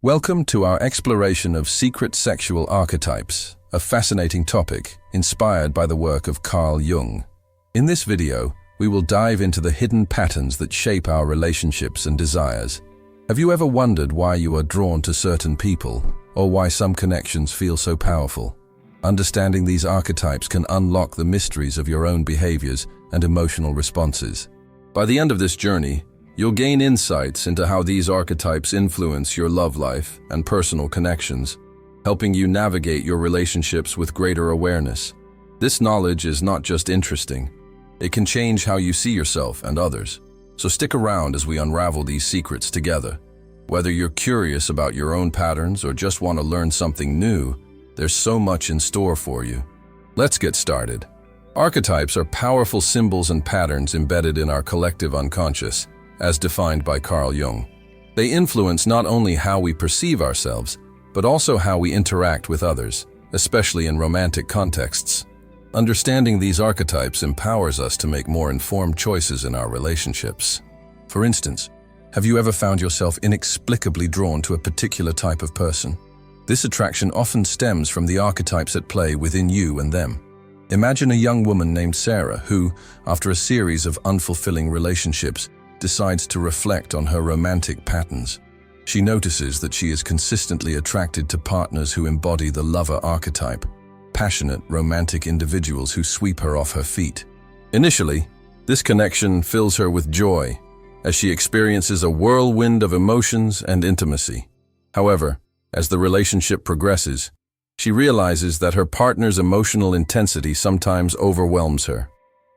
Welcome to our exploration of secret sexual archetypes, a fascinating topic inspired by the work of Carl Jung. In this video, we will dive into the hidden patterns that shape our relationships and desires. Have you ever wondered why you are drawn to certain people, or why some connections feel so powerful? Understanding these archetypes can unlock the mysteries of your own behaviors and emotional responses. By the end of this journey, you'll gain insights into how these archetypes influence your love life and personal connections, helping you navigate your relationships with greater awareness. This knowledge is not just interesting, it can change how you see yourself and others. So stick around as we unravel these secrets together. Whether you're curious about your own patterns or just want to learn something new, there's so much in store for you. Let's get started. Archetypes are powerful symbols and patterns embedded in our collective unconscious, as defined by Carl Jung. They influence not only how we perceive ourselves, but also how we interact with others, especially in romantic contexts. Understanding these archetypes empowers us to make more informed choices in our relationships. For instance, have you ever found yourself inexplicably drawn to a particular type of person? This attraction often stems from the archetypes at play within you and them. Imagine a young woman named Sarah who, after a series of unfulfilling relationships, decides to reflect on her romantic patterns. She notices that she is consistently attracted to partners who embody the lover archetype, passionate, romantic individuals who sweep her off her feet. Initially, this connection fills her with joy, as she experiences a whirlwind of emotions and intimacy. However, as the relationship progresses, she realizes that her partner's emotional intensity sometimes overwhelms her.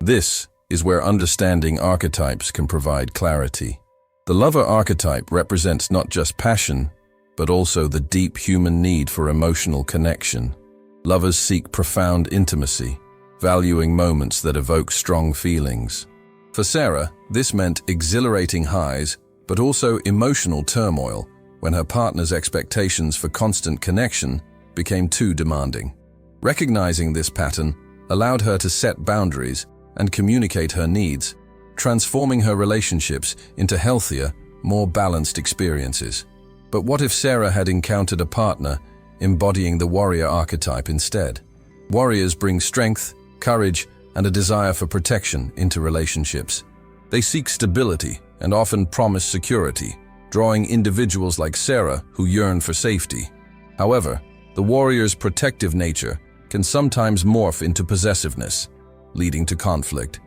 This is where understanding archetypes can provide clarity. The lover archetype represents not just passion, but also the deep human need for emotional connection. Lovers seek profound intimacy, valuing moments that evoke strong feelings. For Sarah, this meant exhilarating highs, but also emotional turmoil when her partner's expectations for constant connection became too demanding. Recognizing this pattern allowed her to set boundaries and communicate her needs, transforming her relationships into healthier, more balanced experiences. But what if Sarah had encountered a partner embodying the warrior archetype instead? Warriors bring strength, courage, and a desire for protection into relationships. They seek stability and often promise security, drawing individuals like Sarah who yearn for safety. However, the warrior's protective nature can sometimes morph into possessiveness, leading to conflict.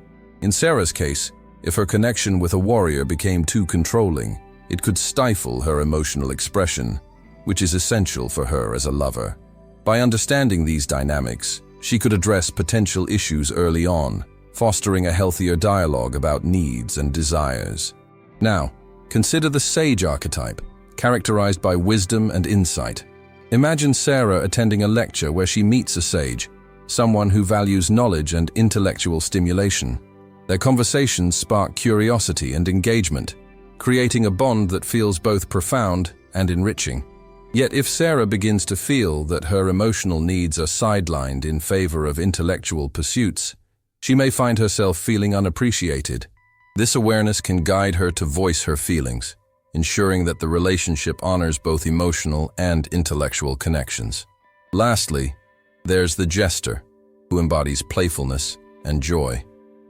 In Sarah's case, if her connection with a warrior became too controlling, it could stifle her emotional expression, which is essential for her as a lover. By understanding these dynamics, she could address potential issues early on, fostering a healthier dialogue about needs and desires. Now, consider the sage archetype, characterized by wisdom and insight. Imagine Sarah attending a lecture where she meets a sage, someone who values knowledge and intellectual stimulation. Their conversations spark curiosity and engagement, creating a bond that feels both profound and enriching. Yet if Sarah begins to feel that her emotional needs are sidelined in favor of intellectual pursuits, she may find herself feeling unappreciated. This awareness can guide her to voice her feelings, ensuring that the relationship honors both emotional and intellectual connections. Lastly, there's the jester, who embodies playfulness and joy.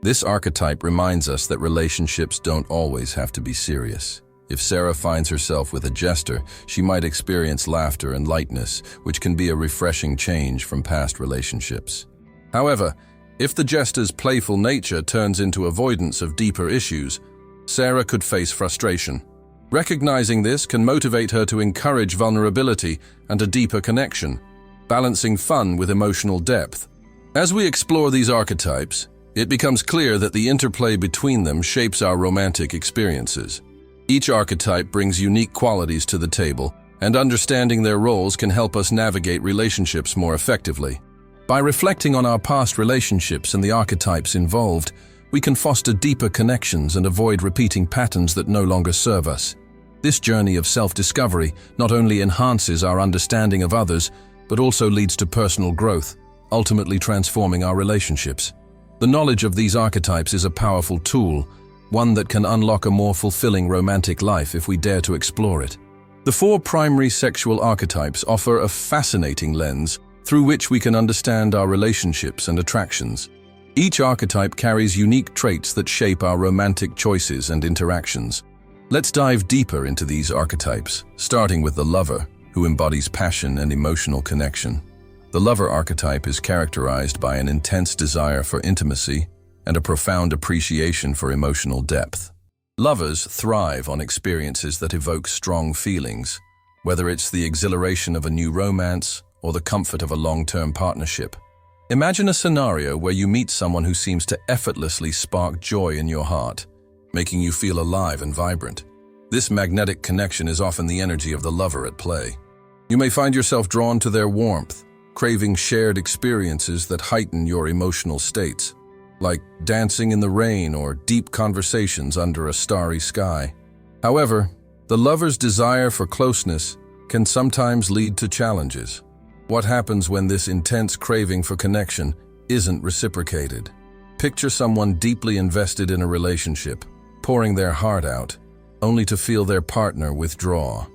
This archetype reminds us that relationships don't always have to be serious. If Sarah finds herself with a jester, she might experience laughter and lightness, which can be a refreshing change from past relationships. However, if the jester's playful nature turns into avoidance of deeper issues, Sarah could face frustration. Recognizing this can motivate her to encourage vulnerability and a deeper connection, balancing fun with emotional depth. As we explore these archetypes, it becomes clear that the interplay between them shapes our romantic experiences. Each archetype brings unique qualities to the table, and understanding their roles can help us navigate relationships more effectively. By reflecting on our past relationships and the archetypes involved, we can foster deeper connections and avoid repeating patterns that no longer serve us. This journey of self-discovery not only enhances our understanding of others, but also leads to personal growth, ultimately transforming our relationships. The knowledge of these archetypes is a powerful tool, one that can unlock a more fulfilling romantic life if we dare to explore it. The four primary sexual archetypes offer a fascinating lens through which we can understand our relationships and attractions. Each archetype carries unique traits that shape our romantic choices and interactions. Let's dive deeper into these archetypes, starting with the lover, who embodies passion and emotional connection. The lover archetype is characterized by an intense desire for intimacy and a profound appreciation for emotional depth. Lovers thrive on experiences that evoke strong feelings, whether it's the exhilaration of a new romance or the comfort of a long-term partnership. Imagine a scenario where you meet someone who seems to effortlessly spark joy in your heart, making you feel alive and vibrant. This magnetic connection is often the energy of the lover at play. You may find yourself drawn to their warmth, craving shared experiences that heighten your emotional states, like dancing in the rain or deep conversations under a starry sky. However, the lover's desire for closeness can sometimes lead to challenges. What happens when this intense craving for connection isn't reciprocated? Picture someone deeply invested in a relationship, pouring their heart out, only to feel their partner withdraw.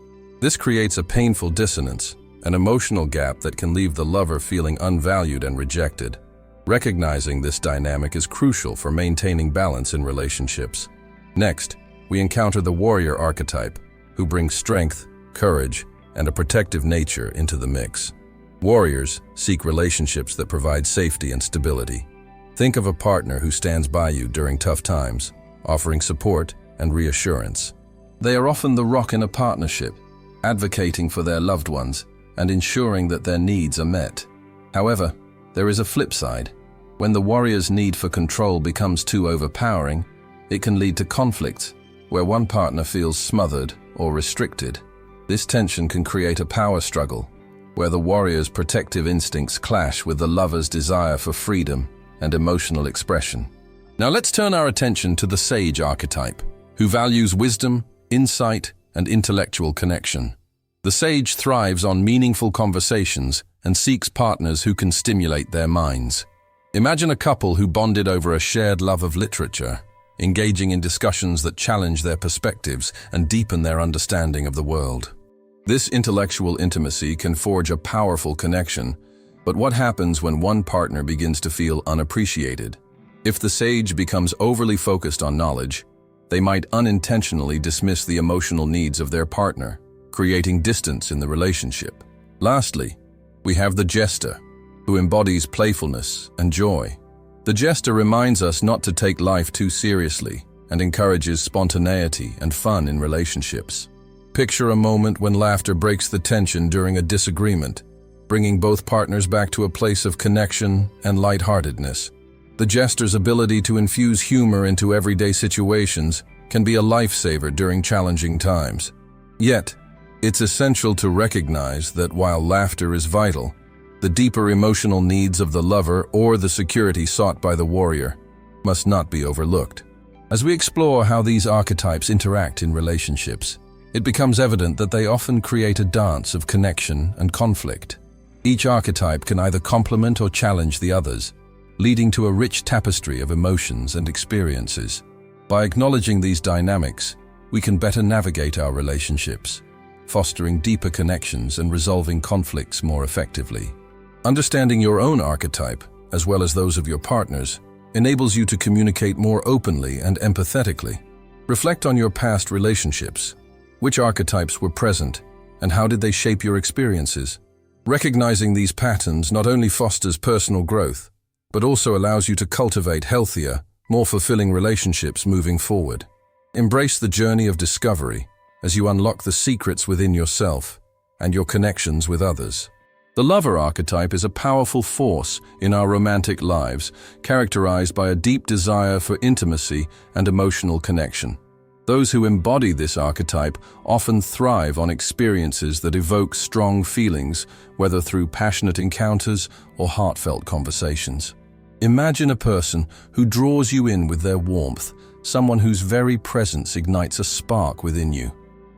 This creates a painful dissonance, an emotional gap that can leave the lover feeling unvalued and rejected. Recognizing this dynamic is crucial for maintaining balance in relationships. Next, we encounter the warrior archetype, who brings strength, courage, and a protective nature into the mix. Warriors seek relationships that provide safety and stability. Think of a partner who stands by you during tough times, offering support and reassurance. They are often the rock in a partnership, advocating for their loved ones and ensuring that their needs are met. However, there is a flip side. When the warrior's need for control becomes too overpowering, it can lead to conflict, where one partner feels smothered or restricted. This tension can create a power struggle, where the warrior's protective instincts clash with the lover's desire for freedom and emotional expression. Now let's turn our attention to the sage archetype, who values wisdom, insight, and intellectual connection. The sage thrives on meaningful conversations and seeks partners who can stimulate their minds. Imagine a couple who bonded over a shared love of literature, engaging in discussions that challenge their perspectives and deepen their understanding of the world. This intellectual intimacy can forge a powerful connection, but what happens when one partner begins to feel unappreciated? If the sage becomes overly focused on knowledge, they might unintentionally dismiss the emotional needs of their partner, creating distance in the relationship. Lastly, we have the jester, who embodies playfulness and joy. The jester reminds us not to take life too seriously and encourages spontaneity and fun in relationships. Picture a moment when laughter breaks the tension during a disagreement, bringing both partners back to a place of connection and lightheartedness. The jester's ability to infuse humor into everyday situations can be a lifesaver during challenging times. Yet, it's essential to recognize that while laughter is vital, the deeper emotional needs of the lover or the security sought by the warrior must not be overlooked. As we explore how these archetypes interact in relationships, it becomes evident that they often create a dance of connection and conflict. Each archetype can either complement or challenge the others, leading to a rich tapestry of emotions and experiences. By acknowledging these dynamics, we can better navigate our relationships, fostering deeper connections and resolving conflicts more effectively. Understanding your own archetype, as well as those of your partners, enables you to communicate more openly and empathetically. Reflect on your past relationships. Which archetypes were present, and how did they shape your experiences? Recognizing these patterns not only fosters personal growth, but also allows you to cultivate healthier, more fulfilling relationships moving forward. Embrace the journey of discovery as you unlock the secrets within yourself and your connections with others. The lover archetype is a powerful force in our romantic lives, characterized by a deep desire for intimacy and emotional connection. Those who embody this archetype often thrive on experiences that evoke strong feelings, whether through passionate encounters or heartfelt conversations. Imagine a person who draws you in with their warmth, someone whose very presence ignites a spark within you.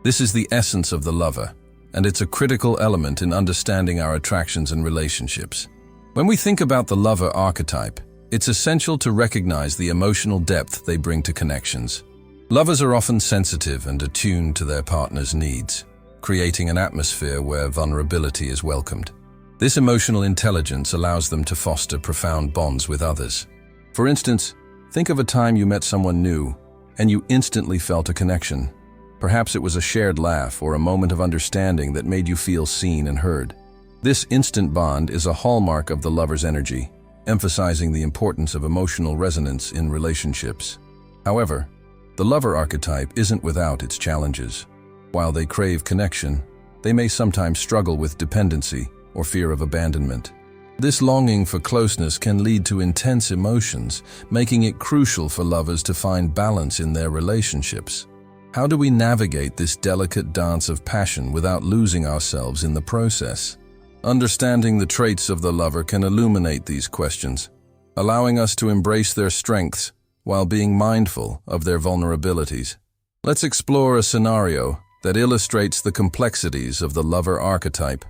This is the essence of the lover, and it's a critical element in understanding our attractions and relationships. When we think about the lover archetype, it's essential to recognize the emotional depth they bring to connections. Lovers are often sensitive and attuned to their partner's needs, creating an atmosphere where vulnerability is welcomed. This emotional intelligence allows them to foster profound bonds with others. For instance, think of a time you met someone new and you instantly felt a connection. Perhaps it was a shared laugh or a moment of understanding that made you feel seen and heard. This instant bond is a hallmark of the lover's energy, emphasizing the importance of emotional resonance in relationships. However, the lover archetype isn't without its challenges. While they crave connection, they may sometimes struggle with dependency or fear of abandonment. This longing for closeness can lead to intense emotions, making it crucial for lovers to find balance in their relationships. How do we navigate this delicate dance of passion without losing ourselves in the process? Understanding the traits of the lover can illuminate these questions, allowing us to embrace their strengths while being mindful of their vulnerabilities. Let's explore a scenario that illustrates the complexities of the lover archetype.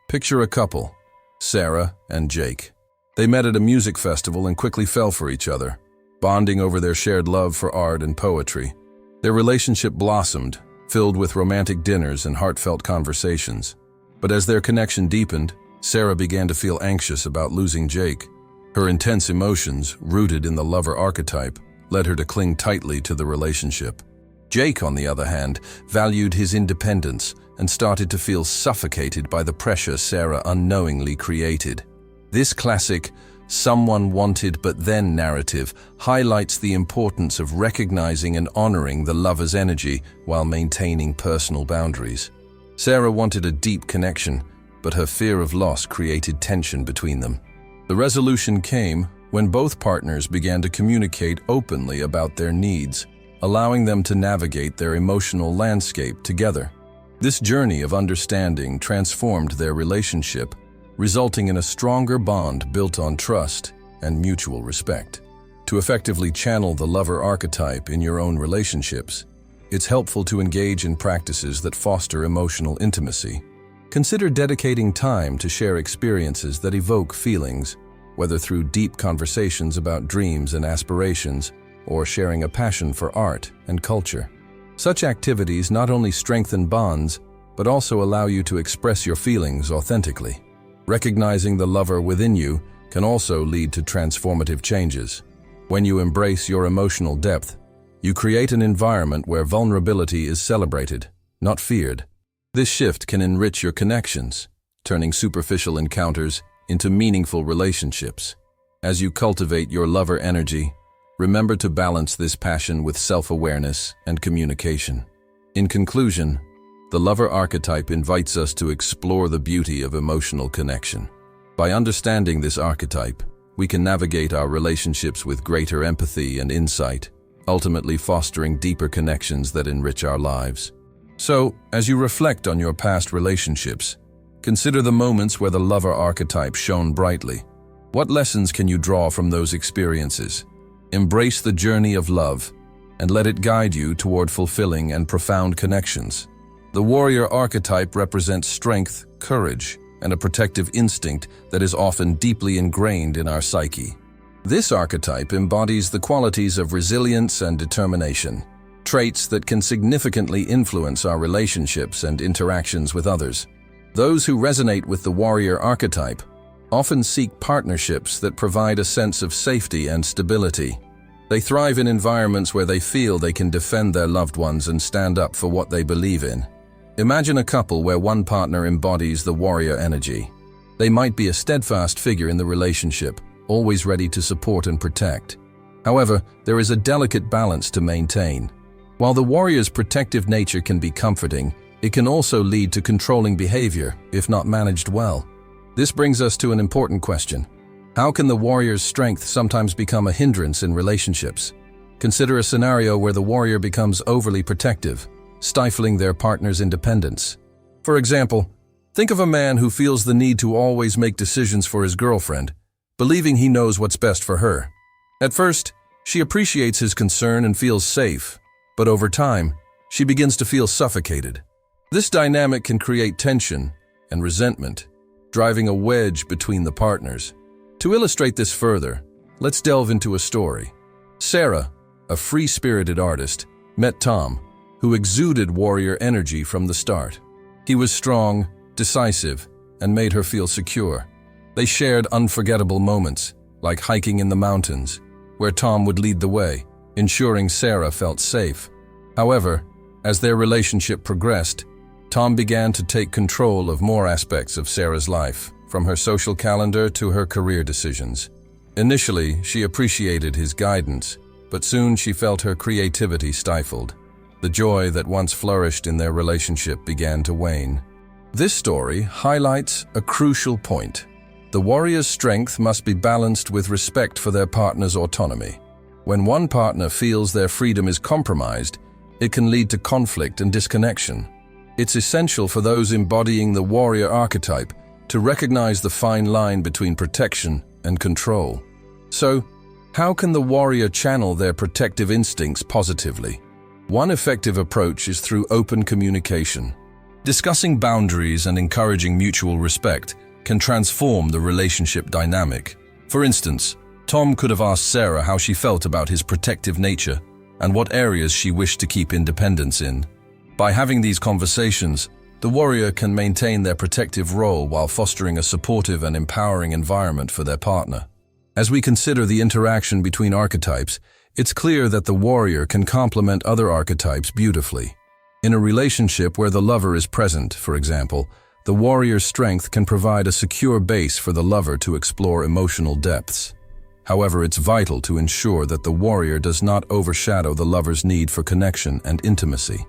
Picture a couple, Sarah and Jake. They met at a music festival and quickly fell for each other, bonding over their shared love for art and poetry. Their relationship blossomed, filled with romantic dinners and heartfelt conversations. But as their connection deepened, Sarah began to feel anxious about losing Jake. Her intense emotions, rooted in the lover archetype, led her to cling tightly to the relationship. Jake, on the other hand, valued his independence and started to feel suffocated by the pressure Sarah unknowingly created. This classic "someone wanted but then" narrative highlights the importance of recognizing and honoring the lover's energy while maintaining personal boundaries. Sarah wanted a deep connection, but her fear of loss created tension between them. The resolution came when both partners began to communicate openly about their needs, allowing them to navigate their emotional landscape together. This journey of understanding transformed their relationship, resulting in a stronger bond built on trust and mutual respect. To effectively channel the lover archetype in your own relationships, it's helpful to engage in practices that foster emotional intimacy. Consider dedicating time to share experiences that evoke feelings, whether through deep conversations about dreams and aspirations, or sharing a passion for art and culture. Such activities not only strengthen bonds, but also allow you to express your feelings authentically. Recognizing the lover within you can also lead to transformative changes. When you embrace your emotional depth, you create an environment where vulnerability is celebrated, not feared. This shift can enrich your connections, turning superficial encounters into meaningful relationships. As you cultivate your lover energy, remember to balance this passion with self-awareness and communication. In conclusion, the lover archetype invites us to explore the beauty of emotional connection. By understanding this archetype, we can navigate our relationships with greater empathy and insight, ultimately fostering deeper connections that enrich our lives. So, as you reflect on your past relationships, consider the moments where the lover archetype shone brightly. What lessons can you draw from those experiences? Embrace the journey of love and let it guide you toward fulfilling and profound connections. The warrior archetype represents strength, courage, and a protective instinct that is often deeply ingrained in our psyche. This archetype embodies the qualities of resilience and determination, traits that can significantly influence our relationships and interactions with others. Those who resonate with the warrior archetype often seek partnerships that provide a sense of safety and stability. They thrive in environments where they feel they can defend their loved ones and stand up for what they believe in. Imagine a couple where one partner embodies the warrior energy. They might be a steadfast figure in the relationship, always ready to support and protect. However, there is a delicate balance to maintain. While the warrior's protective nature can be comforting, it can also lead to controlling behavior if not managed well. This brings us to an important question. How can the warrior's strength sometimes become a hindrance in relationships? Consider a scenario where the warrior becomes overly protective, stifling their partner's independence. For example, think of a man who feels the need to always make decisions for his girlfriend, believing he knows what's best for her. At first, she appreciates his concern and feels safe, but over time, she begins to feel suffocated. This dynamic can create tension and resentment, driving a wedge between the partners. To illustrate this further, let's delve into a story. Sarah, a free-spirited artist, met Tom, who exuded warrior energy from the start. He was strong, decisive, and made her feel secure. They shared unforgettable moments, like hiking in the mountains, where Tom would lead the way, ensuring Sarah felt safe. However, as their relationship progressed, Tom began to take control of more aspects of Sarah's life, from her social calendar to her career decisions. Initially, she appreciated his guidance, but soon she felt her creativity stifled. The joy that once flourished in their relationship began to wane. This story highlights a crucial point. The warrior's strength must be balanced with respect for their partner's autonomy. When one partner feels their freedom is compromised, it can lead to conflict and disconnection. It's essential for those embodying the warrior archetype to recognize the fine line between protection and control. So, how can the warrior channel their protective instincts positively? One effective approach is through open communication. Discussing boundaries and encouraging mutual respect can transform the relationship dynamic. For instance, Tom could have asked Sarah how she felt about his protective nature and what areas she wished to keep independence in. By having these conversations, the warrior can maintain their protective role while fostering a supportive and empowering environment for their partner. As we consider the interaction between archetypes, it's clear that the warrior can complement other archetypes beautifully. In a relationship where the lover is present, for example, the warrior's strength can provide a secure base for the lover to explore emotional depths. However, it's vital to ensure that the warrior does not overshadow the lover's need for connection and intimacy.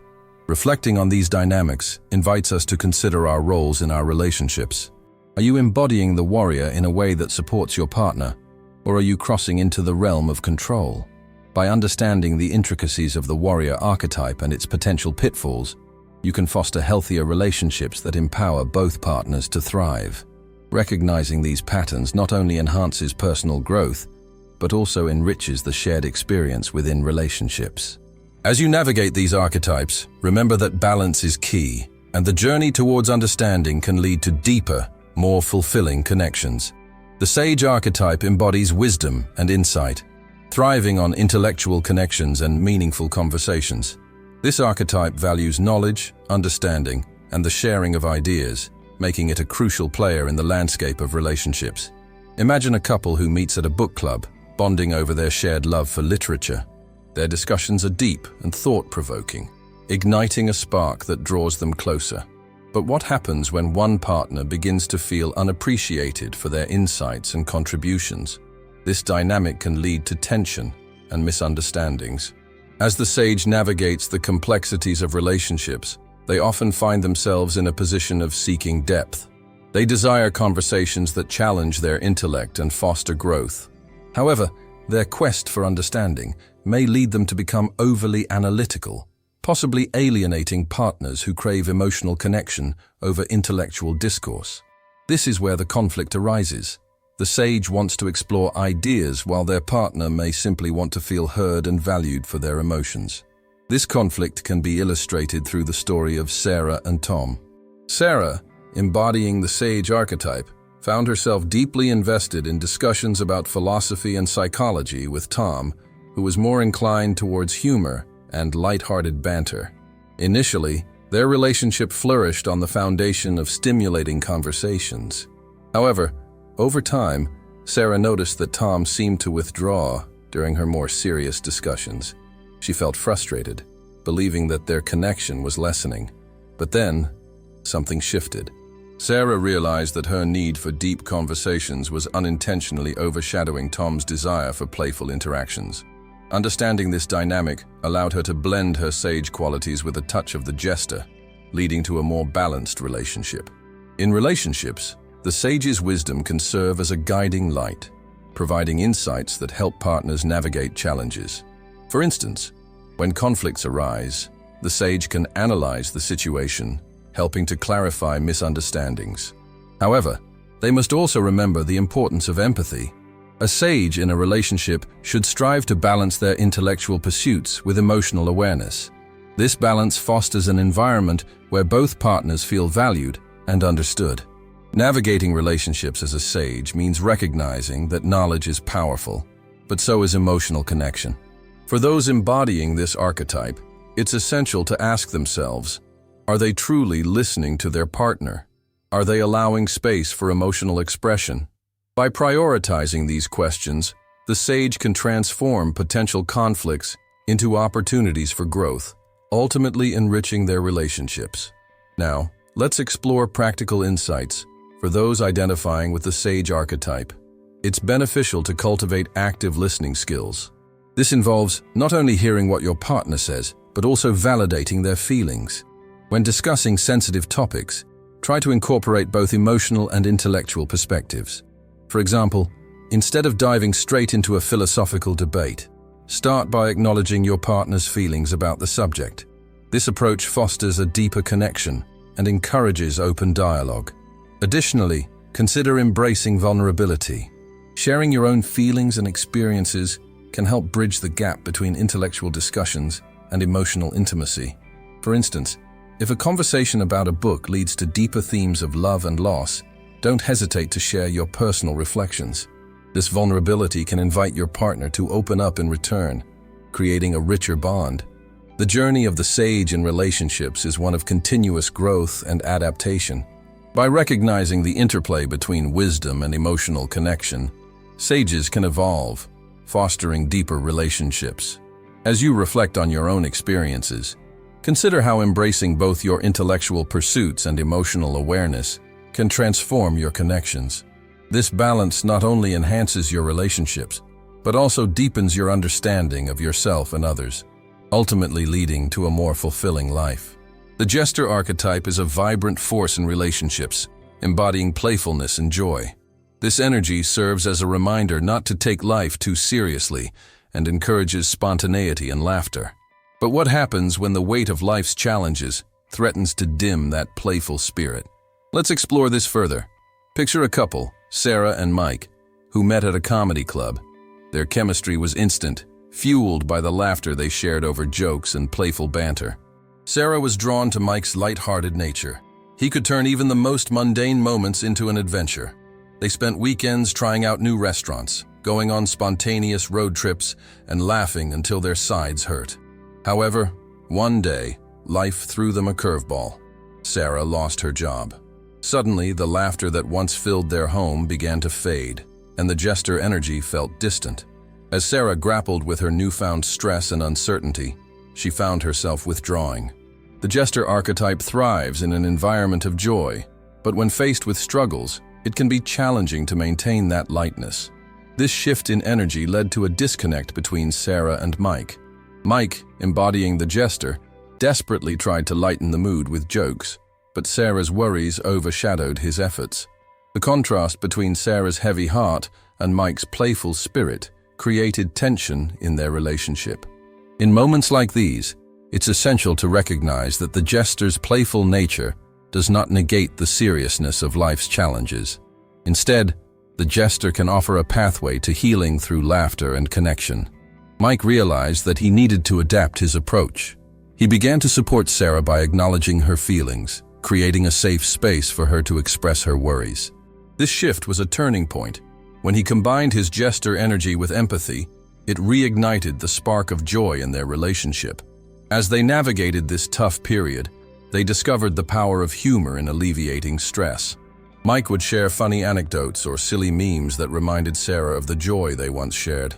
Reflecting on these dynamics invites us to consider our roles in our relationships. Are you embodying the warrior in a way that supports your partner, or are you crossing into the realm of control? By understanding the intricacies of the warrior archetype and its potential pitfalls, you can foster healthier relationships that empower both partners to thrive. Recognizing these patterns not only enhances personal growth, but also enriches the shared experience within relationships. As you navigate these archetypes, remember that balance is key, and the journey towards understanding can lead to deeper, more fulfilling connections. The Sage archetype embodies wisdom and insight, thriving on intellectual connections and meaningful conversations. This archetype values knowledge, understanding, and the sharing of ideas, making it a crucial player in the landscape of relationships. Imagine a couple who meets at a book club, bonding over their shared love for literature. Their discussions are deep and thought-provoking, igniting a spark that draws them closer. But what happens when one partner begins to feel unappreciated for their insights and contributions? This dynamic can lead to tension and misunderstandings. As the sage navigates the complexities of relationships, they often find themselves in a position of seeking depth. They desire conversations that challenge their intellect and foster growth. However, their quest for understanding may lead them to become overly analytical, possibly alienating partners who crave emotional connection over intellectual discourse. This is where the conflict arises. The sage wants to explore ideas while their partner may simply want to feel heard and valued for their emotions. This conflict can be illustrated through the story of Sarah and Tom. Sarah, embodying the sage archetype, found herself deeply invested in discussions about philosophy and psychology with Tom, who was more inclined towards humor and light-hearted banter. Initially, their relationship flourished on the foundation of stimulating conversations. However, over time, Sarah noticed that Tom seemed to withdraw during her more serious discussions. She felt frustrated, believing that their connection was lessening. But then, something shifted. Sarah realized that her need for deep conversations was unintentionally overshadowing Tom's desire for playful interactions. Understanding this dynamic allowed her to blend her sage qualities with a touch of the jester, leading to a more balanced relationship. In relationships, the sage's wisdom can serve as a guiding light, providing insights that help partners navigate challenges. For instance, when conflicts arise, the sage can analyze the situation, helping to clarify misunderstandings. However, they must also remember the importance of empathy. A sage in a relationship should strive to balance their intellectual pursuits with emotional awareness. This balance fosters an environment where both partners feel valued and understood. Navigating relationships as a sage means recognizing that knowledge is powerful, but so is emotional connection. For those embodying this archetype, it's essential to ask themselves, Are they truly listening to their partner? Are they allowing space for emotional expression? By prioritizing these questions, the sage can transform potential conflicts into opportunities for growth, ultimately enriching their relationships. Now, let's explore practical insights for those identifying with the sage archetype. It's beneficial to cultivate active listening skills. This involves not only hearing what your partner says, but also validating their feelings. When discussing sensitive topics, try to incorporate both emotional and intellectual perspectives. For example, instead of diving straight into a philosophical debate, start by acknowledging your partner's feelings about the subject. This approach fosters a deeper connection and encourages open dialogue. Additionally, consider embracing vulnerability. Sharing your own feelings and experiences can help bridge the gap between intellectual discussions and emotional intimacy. For instance, if a conversation about a book leads to deeper themes of love and loss, don't hesitate to share your personal reflections. This vulnerability can invite your partner to open up in return, creating a richer bond. The journey of the sage in relationships is one of continuous growth and adaptation. By recognizing the interplay between wisdom and emotional connection, sages can evolve, fostering deeper relationships. As you reflect on your own experiences, consider how embracing both your intellectual pursuits and emotional awareness can transform your connections. This balance not only enhances your relationships, but also deepens your understanding of yourself and others, ultimately leading to a more fulfilling life. The jester archetype is a vibrant force in relationships, embodying playfulness and joy. This energy serves as a reminder not to take life too seriously and encourages spontaneity and laughter. But what happens when the weight of life's challenges threatens to dim that playful spirit? Let's explore this further. Picture a couple, Sarah and Mike, who met at a comedy club. Their chemistry was instant, fueled by the laughter they shared over jokes and playful banter. Sarah was drawn to Mike's light-hearted nature. He could turn even the most mundane moments into an adventure. They spent weekends trying out new restaurants, going on spontaneous road trips, and laughing until their sides hurt. However, one day, life threw them a curveball. Sarah lost her job. Suddenly, the laughter that once filled their home began to fade, and the jester energy felt distant. As Sarah grappled with her newfound stress and uncertainty, she found herself withdrawing. The jester archetype thrives in an environment of joy, but when faced with struggles, it can be challenging to maintain that lightness. This shift in energy led to a disconnect between Sarah and Mike. Mike, embodying the jester, desperately tried to lighten the mood with jokes, but Sarah's worries overshadowed his efforts. The contrast between Sarah's heavy heart and Mike's playful spirit created tension in their relationship. In moments like these, it's essential to recognize that the jester's playful nature does not negate the seriousness of life's challenges. Instead, the jester can offer a pathway to healing through laughter and connection. Mike realized that he needed to adapt his approach. He began to support Sarah by acknowledging her feelings, creating a safe space for her to express her worries. This shift was a turning point. When he combined his jester energy with empathy, it reignited the spark of joy in their relationship. As they navigated this tough period, they discovered the power of humor in alleviating stress. Mike would share funny anecdotes or silly memes that reminded Sarah of the joy they once shared.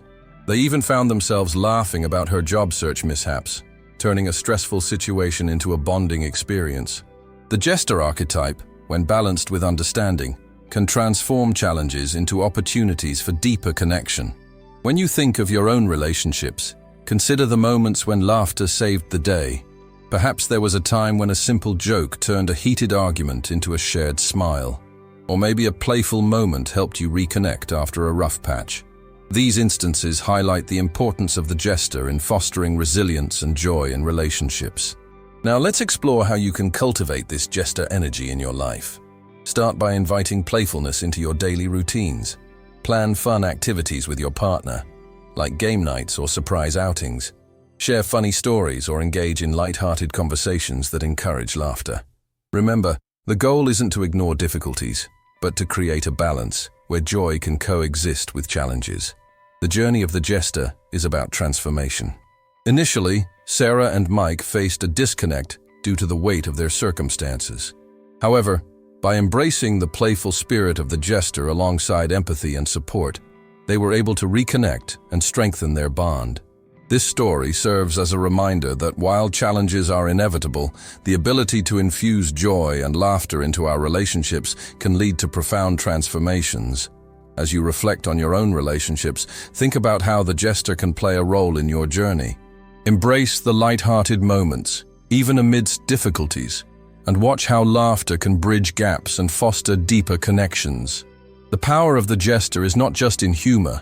They even found themselves laughing about her job search mishaps, turning a stressful situation into a bonding experience. The jester archetype, when balanced with understanding, can transform challenges into opportunities for deeper connection. When you think of your own relationships, consider the moments when laughter saved the day. Perhaps there was a time when a simple joke turned a heated argument into a shared smile. Or maybe a playful moment helped you reconnect after a rough patch. These instances highlight the importance of the jester in fostering resilience and joy in relationships. Now let's explore how you can cultivate this jester energy in your life. Start by inviting playfulness into your daily routines. Plan fun activities with your partner, like game nights or surprise outings. Share funny stories or engage in light-hearted conversations that encourage laughter. Remember, the goal isn't to ignore difficulties, but to create a balance where joy can coexist with challenges. The journey of the jester is about transformation. Initially, Sarah and Mike faced a disconnect due to the weight of their circumstances. However, by embracing the playful spirit of the jester alongside empathy and support, they were able to reconnect and strengthen their bond. This story serves as a reminder that while challenges are inevitable, the ability to infuse joy and laughter into our relationships can lead to profound transformations. As you reflect on your own relationships, think about how the jester can play a role in your journey. Embrace the light-hearted moments, even amidst difficulties, and watch how laughter can bridge gaps and foster deeper connections. The power of the jester is not just in humor.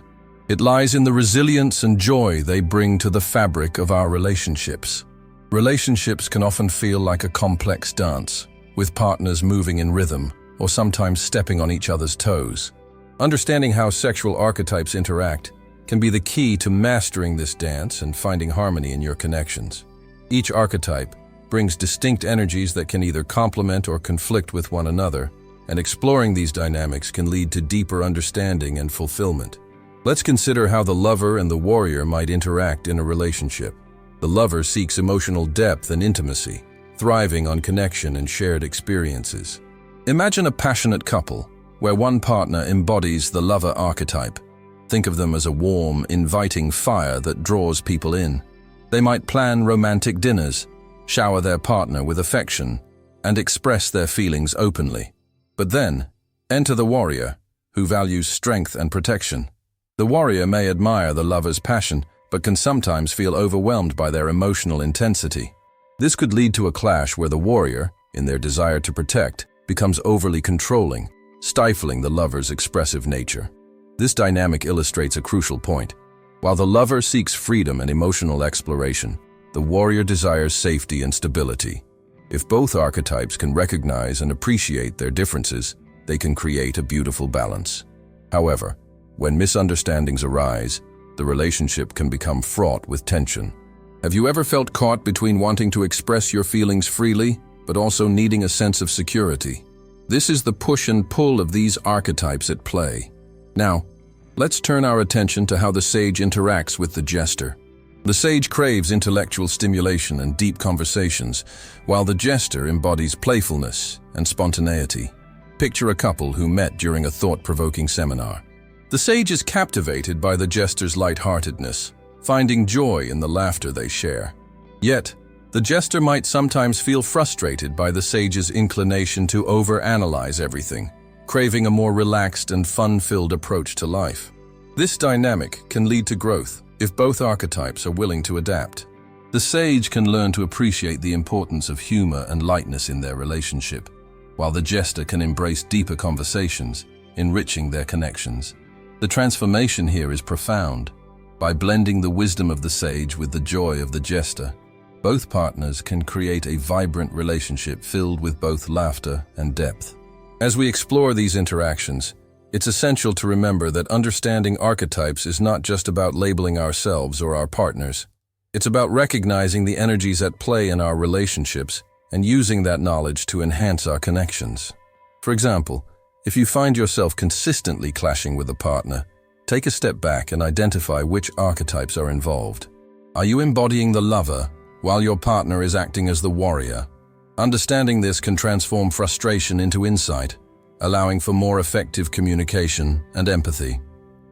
It lies in the resilience and joy they bring to the fabric of our relationships. Relationships can often feel like a complex dance, with partners moving in rhythm or sometimes stepping on each other's toes. Understanding how sexual archetypes interact can be the key to mastering this dance and finding harmony in your connections. Each archetype brings distinct energies that can either complement or conflict with one another, and exploring these dynamics can lead to deeper understanding and fulfillment. Let's consider how the lover and the warrior might interact in a relationship. The lover seeks emotional depth and intimacy, thriving on connection and shared experiences. Imagine a passionate couple, where one partner embodies the lover archetype. Think of them as a warm, inviting fire that draws people in. They might plan romantic dinners, shower their partner with affection, and express their feelings openly. But then, enter the warrior, who values strength and protection. The warrior may admire the lover's passion, but can sometimes feel overwhelmed by their emotional intensity. This could lead to a clash where the warrior, in their desire to protect, becomes overly controlling, stifling the lover's expressive nature. This dynamic illustrates a crucial point. While the lover seeks freedom and emotional exploration, the warrior desires safety and stability. If both archetypes can recognize and appreciate their differences, they can create a beautiful balance. However, when misunderstandings arise, the relationship can become fraught with tension. Have you ever felt caught between wanting to express your feelings freely, but also needing a sense of security? This is the push and pull of these archetypes at play. Now, let's turn our attention to how the sage interacts with the jester. The sage craves intellectual stimulation and deep conversations, while the jester embodies playfulness and spontaneity. Picture a couple who met during a thought-provoking seminar. The sage is captivated by the jester's lightheartedness, finding joy in the laughter they share. Yet, the jester might sometimes feel frustrated by the sage's inclination to overanalyze everything, craving a more relaxed and fun-filled approach to life. This dynamic can lead to growth if both archetypes are willing to adapt. The sage can learn to appreciate the importance of humor and lightness in their relationship, while the jester can embrace deeper conversations, enriching their connections. The transformation here is profound. By blending the wisdom of the sage with the joy of the jester, both partners can create a vibrant relationship filled with both laughter and depth. As we explore these interactions, it's essential to remember that understanding archetypes is not just about labeling ourselves or our partners. It's about recognizing the energies at play in our relationships and using that knowledge to enhance our connections. For example, if you find yourself consistently clashing with a partner, take a step back and identify which archetypes are involved. Are you embodying the lover, while your partner is acting as the warrior? Understanding this can transform frustration into insight, allowing for more effective communication and empathy.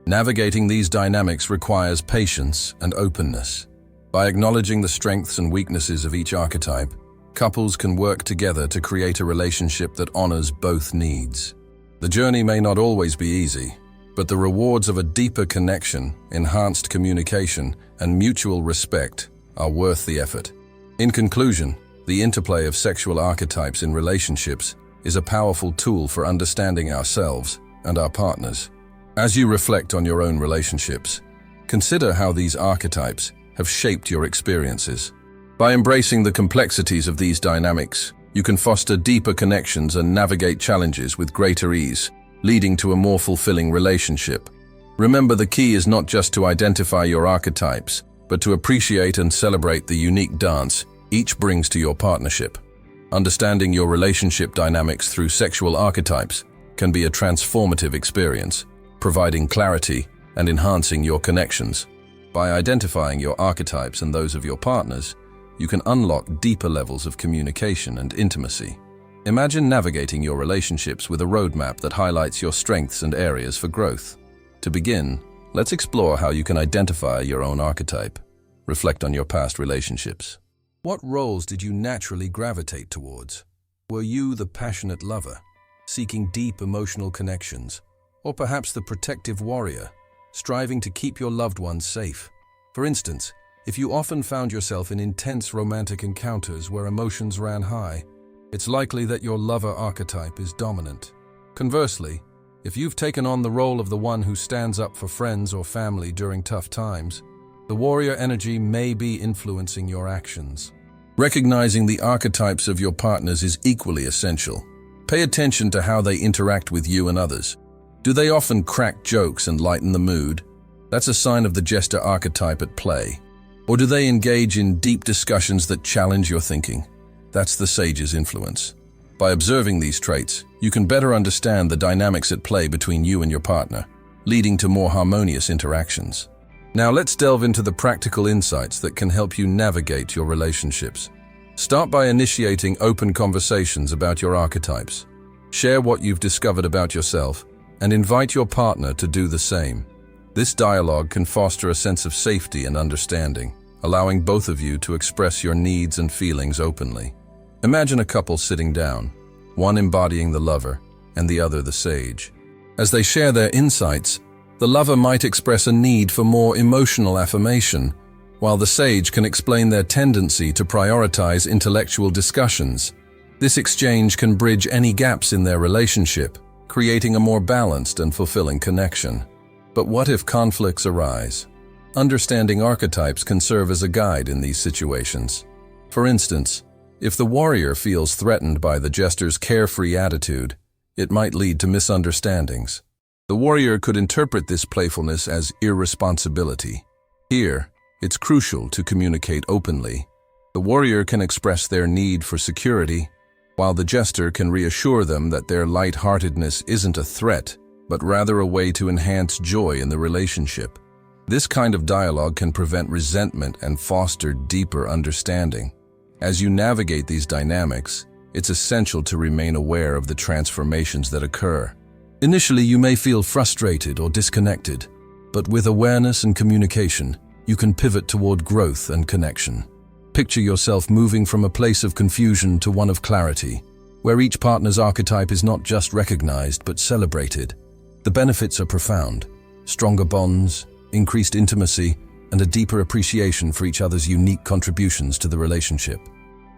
Navigating these dynamics requires patience and openness. By acknowledging the strengths and weaknesses of each archetype, couples can work together to create a relationship that honors both needs. The journey may not always be easy, but the rewards of a deeper connection, enhanced communication, and mutual respect are worth the effort. In conclusion, the interplay of sexual archetypes in relationships is a powerful tool for understanding ourselves and our partners. As you reflect on your own relationships, consider how these archetypes have shaped your experiences. By embracing the complexities of these dynamics, you can foster deeper connections and navigate challenges with greater ease, leading to a more fulfilling relationship. Remember, the key is not just to identify your archetypes, but to appreciate and celebrate the unique dance each brings to your partnership. Understanding your relationship dynamics through sexual archetypes can be a transformative experience, providing clarity and enhancing your connections. By identifying your archetypes and those of your partners, you can unlock deeper levels of communication and intimacy. Imagine navigating your relationships with a roadmap that highlights your strengths and areas for growth. To begin, let's explore how you can identify your own archetype. Reflect on your past relationships. What roles did you naturally gravitate towards? Were you the passionate lover, seeking deep emotional connections, or perhaps the protective warrior, striving to keep your loved ones safe? For instance, if you often found yourself in intense romantic encounters where emotions ran high, it's likely that your lover archetype is dominant. Conversely, if you've taken on the role of the one who stands up for friends or family during tough times, the warrior energy may be influencing your actions. Recognizing the archetypes of your partners is equally essential. Pay attention to how they interact with you and others. Do they often crack jokes and lighten the mood? That's a sign of the jester archetype at play. Or do they engage in deep discussions that challenge your thinking? That's the sage's influence. By observing these traits, you can better understand the dynamics at play between you and your partner, leading to more harmonious interactions. Now let's delve into the practical insights that can help you navigate your relationships. Start by initiating open conversations about your archetypes. Share what you've discovered about yourself and invite your partner to do the same. This dialogue can foster a sense of safety and understanding, allowing both of you to express your needs and feelings openly. Imagine a couple sitting down, one embodying the lover and the other the sage. As they share their insights, the lover might express a need for more emotional affirmation, while the sage can explain their tendency to prioritize intellectual discussions. This exchange can bridge any gaps in their relationship, creating a more balanced and fulfilling connection. But what if conflicts arise? Understanding archetypes can serve as a guide in these situations. For instance, if the warrior feels threatened by the jester's carefree attitude, it might lead to misunderstandings. The warrior could interpret this playfulness as irresponsibility. Here, it's crucial to communicate openly. The warrior can express their need for security, while the jester can reassure them that their lightheartedness isn't a threat, but rather a way to enhance joy in the relationship. This kind of dialogue can prevent resentment and foster deeper understanding. As you navigate these dynamics, it's essential to remain aware of the transformations that occur. Initially, you may feel frustrated or disconnected, but with awareness and communication, you can pivot toward growth and connection. Picture yourself moving from a place of confusion to one of clarity, where each partner's archetype is not just recognized but celebrated. The benefits are profound: stronger bonds, increased intimacy, and a deeper appreciation for each other's unique contributions to the relationship.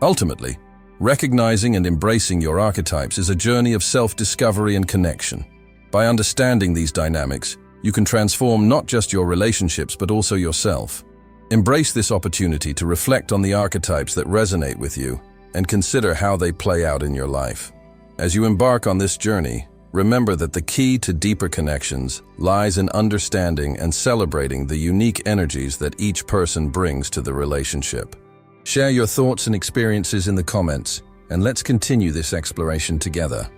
Ultimately, recognizing and embracing your archetypes is a journey of self-discovery and connection. By understanding these dynamics, you can transform not just your relationships but also yourself. Embrace this opportunity to reflect on the archetypes that resonate with you and consider how they play out in your life. As you embark on this journey, remember that the key to deeper connections lies in understanding and celebrating the unique energies that each person brings to the relationship. Share your thoughts and experiences in the comments, and let's continue this exploration together.